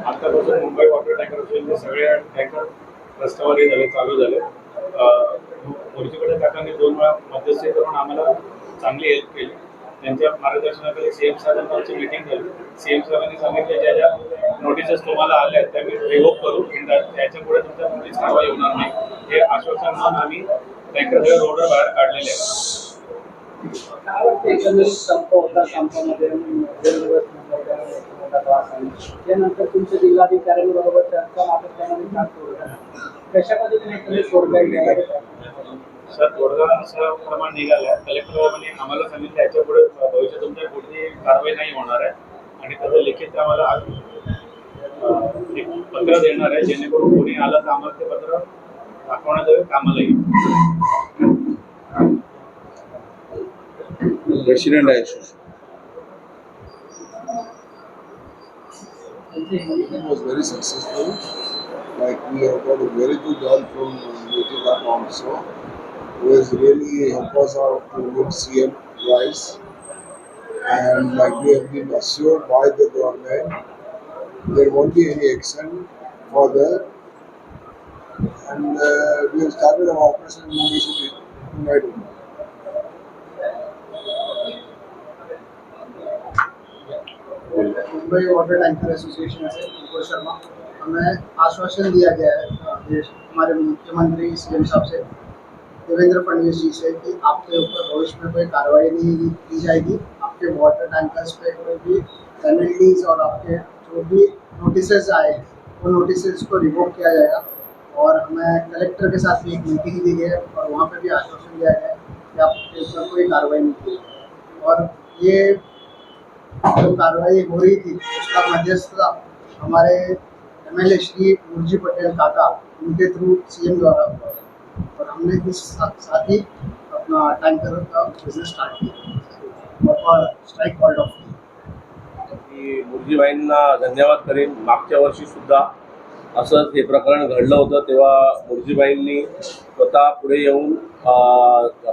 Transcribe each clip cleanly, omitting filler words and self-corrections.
आतापासून Mumbai water tanker असेल सगळे टँकर रस्त्यावर झाले, चालू झाले. मोर्चेकडे काकांनी 2 वेळा मध्यस्थी करून आम्हाला चांगली हेल्प केली. त्यांच्या मार्गदर्शनाखाली सीएम साहेबांची आमची मीटिंग झाली. सीएम साहेबांनी सांगितले ज्या ज्या नोटिसेस तुम्हाला आल्या त्या मी रिव्होक करू, त्याच्या पुढे तुमच्या कोणतीच कारवाई होणार नाही हे आश्वासन म्हणून आम्ही टँकर रोडवर बाहेर काढलेले आहे. संप होता, संपामध्ये त्यानंतर तुमच्या जिल्हाधिकाऱ्यांबरोबर चर्चा कशा पद्धतीने तोडगा घ्यायला सर तोडगा प्रमाण निघाला. कलेक्टरने आम्हाला सांगितलं याच्या पुढे भविष्यात तुमच्या कुठली कारवाई नाही होणार आहे आणि त्याचं लिखित आम्हाला एक पत्र देणार आहे जेणेकरून कोणी आलं तर आम्हाला ते पत्र दाखवण्यात येईल, कामाला येईल. President Ayush. It was very successful. Like we have got a very good help from Yotilan also, who has really helped us out to get CM price. And like we have been assured by the government, there won't be any action further. And we have started our operation immediately tonight. Mumbai water tanker association से मुकुल शर्मा, हमें आश्वासन दिया गया है हमारे मुख्यमंत्री CM साहब से, देवेंद्र फडणवीस जी से, कि आपके ऊपर भविष्य में कोई कार्रवाई नहीं की जाएगी, आपके वाटर टैंकर्स पे कोई भी पेनल्टीज और आपके जो भी नोटिसेस आए वो नोटिसेस को रिवोक किया जाएगा. और हमें कलेक्टर के साथ भी एक मीटिंग दी गई है और वहाँ पे भी आश्वासन दिया गया है कि आपके ऊपर कोई कार्रवाई नहीं की. और ये जो कार्रवाई हो रही थी उसका मध्यस्थता हमारे एमएलए श्री मुर्जी पटेल काका उनके थ्रू सीएम द्वारा हुआ था और हमने इस साथ ही अपना टैंकर का बिजनेस स्टार्ट किया और स्ट्राइक कॉल्ड ऑफ की. मुर्जीबाईंना धन्यवाद करेन. मागच्या वर्षी सुद्धा असंच हे प्रकरण घडलं होतं, तेव्हा मुर्जीबाईंनी स्वतः पुढे येऊन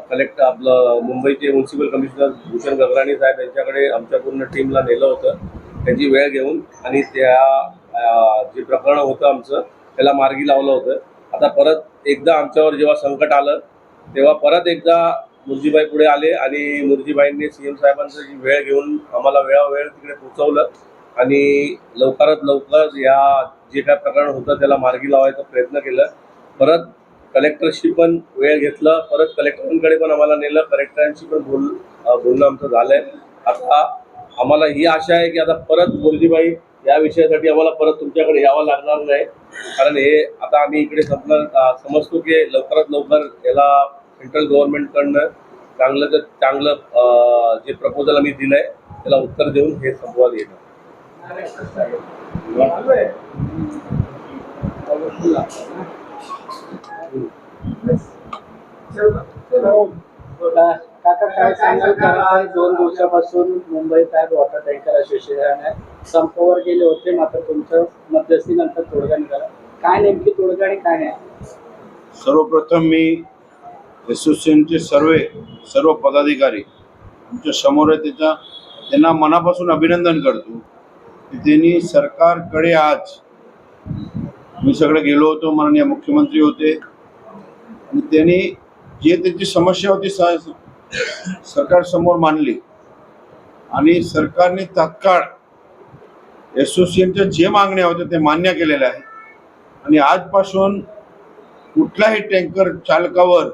कलेक्टर आपलं मुंबईचे म्युन्सिपल कमिशनर भूषण गगराणी साहेब यांच्याकडे आमच्या पूर्ण टीमला नेलं होतं, त्यांची वेळ घेऊन, आणि त्या जे प्रकरण होतं आमचं त्याला मार्गी लावलं होतं. आता परत एकदा आमच्यावर जेव्हा संकट आलं तेव्हा परत एकदा मुर्जीबाई पुढे आले आणि मुर्जीबाईंनी सीएम साहेबांचं जी वेळ घेऊन आम्हाला वेळोवेळ तिकडे पोचवलं आणि लवकरात लवकर या जे काय प्रकरण होतं त्याला मार्गी लावायचा प्रयत्न केला. परत कलेक्टरशी पण वेळ घेतलं, परत कलेक्टरांकडे पण आम्हाला नेलं, कलेक्टरांशी पण बोलणं आमचं झालंय. आता आम्हाला ही आशा आहे की आता परत मुर्जीबाई या विषयासाठी आम्हाला परत तुमच्याकडे यावं लागणार नाही, कारण हे आता आम्ही इकडे समजतो की लवकरात लवकर याला सेंट्रल गव्हर्नमेंटकडनं चांगलं जे प्रपोजल आम्ही दिलंय त्याला उत्तर देऊन हे संपवायला येणार. काका काय सांगाल, कारण 2 दिवसापासून Mumbai pad water tanker association संपावर गेले होते, मात्र तुमचं मध्यस्थीनंतर तोडगा निघाला. काय नेमकी तोडगा आणि काय नाही? सर्वप्रथम मी असोसिएशनचे सर्व पदाधिकारी आमच्या समोर आहे, त्यांना मनापासून अभिनंदन करतो की त्यांनी सरकारकडे, आज मी सगळे गेलो होतो, माननीय मुख्यमंत्री होते आणि त्यांनी जे त्यांची समस्या होती सरकार समोर मांडली आणि सरकारने तात्काळ असोसिएशनच्या जे मागण्या होत्या ते मान्य केलेल्या आहे. आणि आजपासून कुठल्याही टँकर चालकावर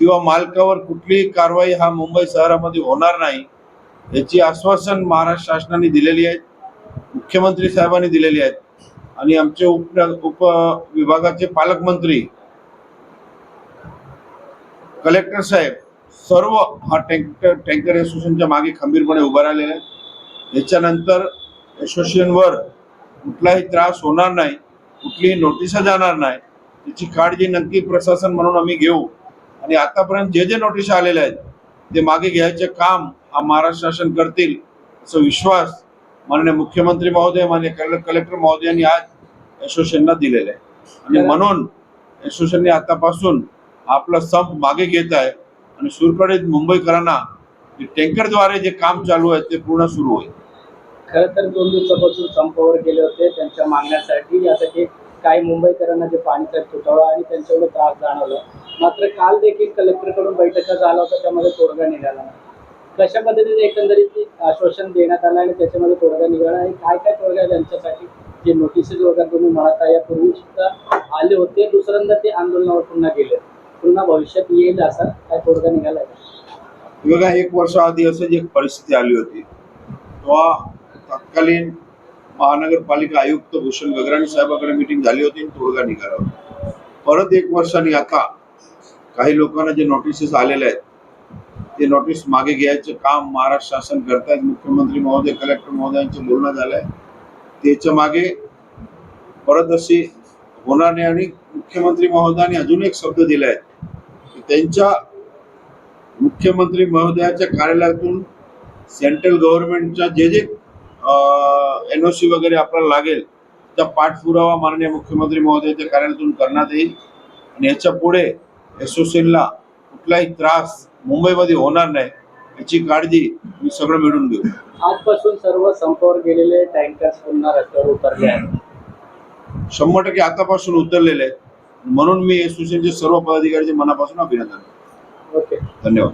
किंवा मालकावर कुठलीही कारवाई हा मुंबई शहरामध्ये होणार नाही याची आश्वासन महाराष्ट्र शासनाने दिलेली आहे, मुख्यमंत्री साहेबांनी दिलेली आहेत. आणि आमचे उप विभागाचे पालकमंत्री, कलेक्टर साहेब सर्व हा टँकर असोसिएशनच्या मागे खंबीरपणे उभा राहिलेले आहेत. याच्यानंतर असोसिएशनवर कुठलाही त्रास होणार नाही, कुठलीही नोटीस जाणार नाही, याची काळजी नक्की प्रशासन म्हणून आम्ही घेऊ आणि आतापर्यंत जे जे नोटीस आलेले आहेत ते मागे घ्यायचे काम हा महाराष्ट्र शासन करतील असा विश्वास माननीय मुख्यमंत्री महोदय माननीय कलेक्टर महोदयांनी आज असोसिएशनला दिलेला आहे आणि म्हणून असोसिएशनने आतापासून आपला संप मागे घेत आहे आणि सुरकडीत मुंबईकरांना टँकरद्वारे जे काम चालू आहे ते पूर्ण सुरू होईल. खरं तर 2 दिवसापासून संपावर गेले होते त्यांच्या मागण्यासाठी, यासाठी काही मुंबईकरांना जे पाणीचा तुटवडा आणि त्यांच्याकडे त्रास जाणवला. मात्र काल देखील कलेक्टरकडून बैठका झाला होता, त्यामध्ये तोडगा निघाला नाही. कशा पद्धतीने एकंदरीत आश्वासन देण्यात आलं आणि त्याच्यामध्ये तोडगा निघाला आणि काय काय तोडगा त्यांच्यासाठी जे नोटिसेस वगैरे तुम्ही म्हणत आहे यापूर्वी सुद्धा आले होते, दुसऱ्यांदा ते आंदोलनावर पुन्हा गेले, पुन्हा भविष्यात येईल असा काय तोडगा निघाला? बघा, 1 वर्षाआधी असं एक परिस्थिती आली होती तेव्हा तत्कालीन महानगरपालिका आयुक्त भूषण गगराणी साहेबांकडे मीटिंग झाली होती आणि तोडगा निघाला होता. परत 1 वर्षांनी आता काही लोकांना जे नोटिसेस आलेले आहेत ते नोटीस मागे घ्यायचं काम महाराष्ट्र शासन करतायत. मुख्यमंत्री महोदय कलेक्टर महोदयांचं बोलणं झालंय, त्याच्या मागे परत अशी होणार नाही. आणि मुख्यमंत्री महोदयांनी अजून एक शब्द दिलाय की त्यांच्या मुख्यमंत्री महोदयाच्या कार्यालयातून सेंट्रल गव्हर्नमेंटच्या जे जे NOC वगैरे आपल्याला लागेल त्या पाठपुरावा माननीय मुख्यमंत्री महोदयाच्या कार्यालयातून करण्यात येईल आणि याच्या पुढे असोसिएशनला कुठलाही त्रास मुंबईमध्ये होणार नाही याची काळजी मी सगळं मिळून घेऊ. आजपासून सर्व संपावर गेलेले टँकर्स पुन्हा रस्त्यावर उतरले आहेत. 100% आतापासून उतरलेले आहेत म्हणून मी असोसिएशनचे सर्व पदाधिकाऱ्यांचे मनापासून अभिनंदन. ओके. धन्यवाद.